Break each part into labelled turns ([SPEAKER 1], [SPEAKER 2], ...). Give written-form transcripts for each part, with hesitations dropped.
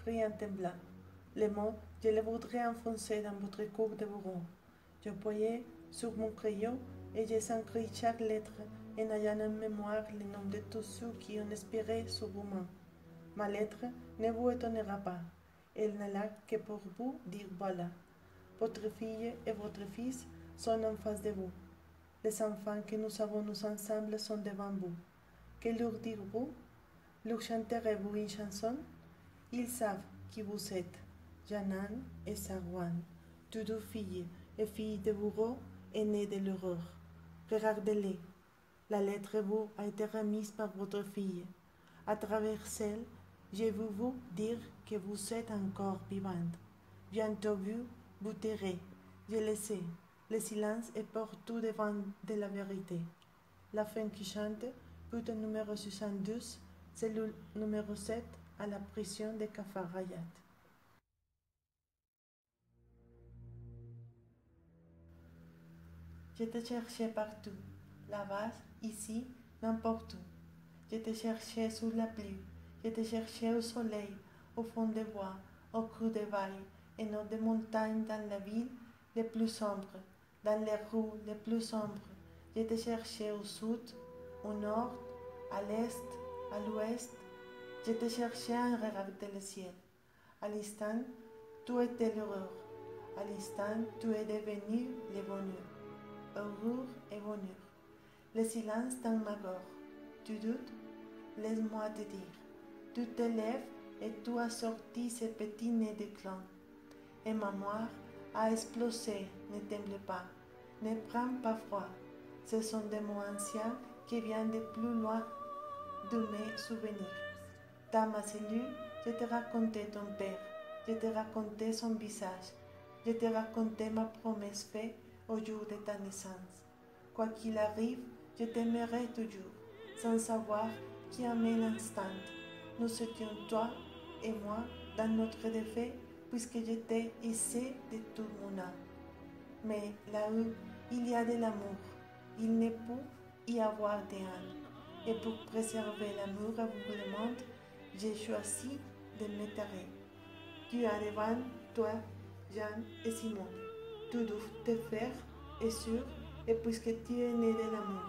[SPEAKER 1] Rien trembla. Les mots, je les voudrais enfoncer dans votre cour de bureau. J'appuyai sur mon crayon et j'écris chaque lettre en ayant en mémoire les noms de tous ceux qui ont espéré sur vos mains. Ma lettre ne vous étonnera pas. Elle n'a là que pour vous dire voilà. Votre fille et votre fils sont en face de vous. Les enfants que nous avons nous ensemble sont devant vous. Que leur direz-vous? Leur chanterez-vous une chanson? Ils savent qui vous êtes, Janan et Sarwan, tous deux filles et filles de bourreaux aînés de l'horreur. Regardez-les. La lettre vous a été remise par votre fille. À travers celle, je veux vous dire que vous êtes encore vivante. Bientôt vous tairez. Je le sais. Le silence est partout devant de la vérité. La fin qui chante, but numéro 72, cellule numéro 7 à la prison de Kafar Ayat. Je te cherchais partout, là-bas, ici, n'importe où. Je te cherchais sous la pluie, je te cherchais au soleil, au fond des bois, au creux des vagues, et non des montagnes dans la ville les plus sombres, dans les rues les plus sombres. Je te cherchais au sud, au nord, à l'est, à l'ouest. Je te cherchais en regardant le ciel. À l'instant, tu étais l'horreur. À l'instant, tu es devenu le bonheur. Horreur et bonheur. Le silence dans ma gorge. Tu doutes? Laisse-moi te dire. Tu te lèves et tu as sorti ce petit nez de clan. Et ma moire a explosé. Ne tremble pas. Ne prends pas froid. Ce sont des mots anciens qui viennent de plus loin de mes souvenirs. Dans ma cellule, je te racontais ton père. Je te racontais son visage. Je te racontais ma promesse faite au jour de ta naissance. Quoi qu'il arrive, je t'aimerai toujours, sans savoir qui amène l'instant. Nous étions toi et moi dans notre défait, puisque j'étais aisé de tout mon âme. Mais là-haut, il y a de l'amour. Il ne peut y avoir de haine. Et pour préserver l'amour aveuglement, j'ai choisi de me taire. Tu as devant toi Jean et Simon. Tu dois te faire et sûr, et puisque tu es né de l'amour,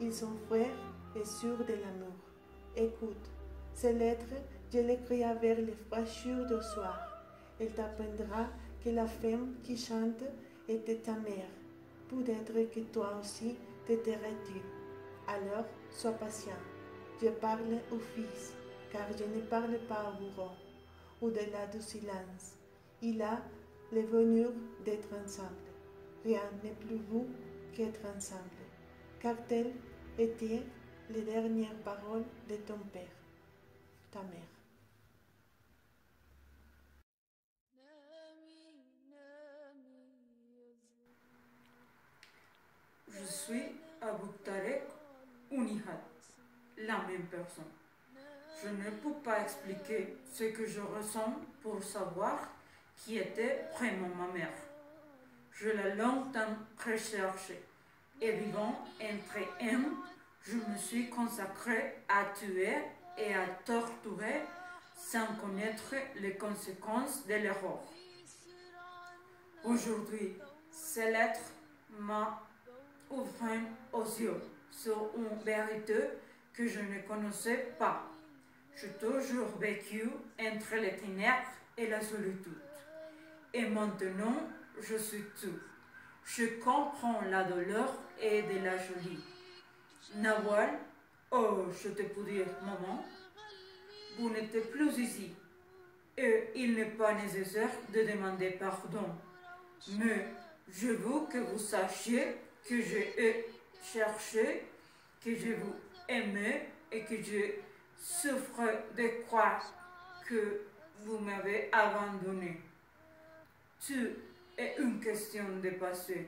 [SPEAKER 1] ils sont frères et sûrs de l'amour. Écoute, ces lettres, je l'écris avec les fraîcheurs du soir. Elle t'apprendra que la femme qui chante était ta mère. Peut-être que toi aussi te tairais-tu. Alors, sois patient. Je parle au fils, car je ne parle pas au bourreau. Au-delà du silence, il a le bonheur d'être ensemble. Rien n'est plus beau qu'être ensemble, car telles étaient les dernières paroles de ton père, ta mère.
[SPEAKER 2] Je suis Abu Tarek ou Nihal, la même personne. Je ne peux pas expliquer ce que je ressens pour savoir qui était vraiment ma mère. Je l'ai longtemps recherché et vivant entre eux, je me suis consacré à tuer et à torturer sans connaître les conséquences de l'erreur. Aujourd'hui, ces lettres m'ont ouvert aux yeux sur une vérité que je ne connaissais pas. J'ai toujours vécu entre les ténèbres et la solitude. Et maintenant, je suis tout. Je comprends la douleur et de la jolie. Nawal, oh, je te peux dire, maman, vous n'êtes plus ici. Et il n'est pas nécessaire de demander pardon. Mais je veux que vous sachiez que j'ai cherché, que je vous aimais et que je souffre de croire que vous m'avez abandonné. Tout est une question de passé,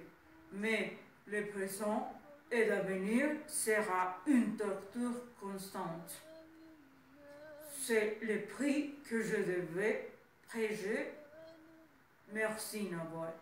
[SPEAKER 2] mais le présent et l'avenir sera une torture constante. C'est le prix que je devais payer. Merci, Nawal.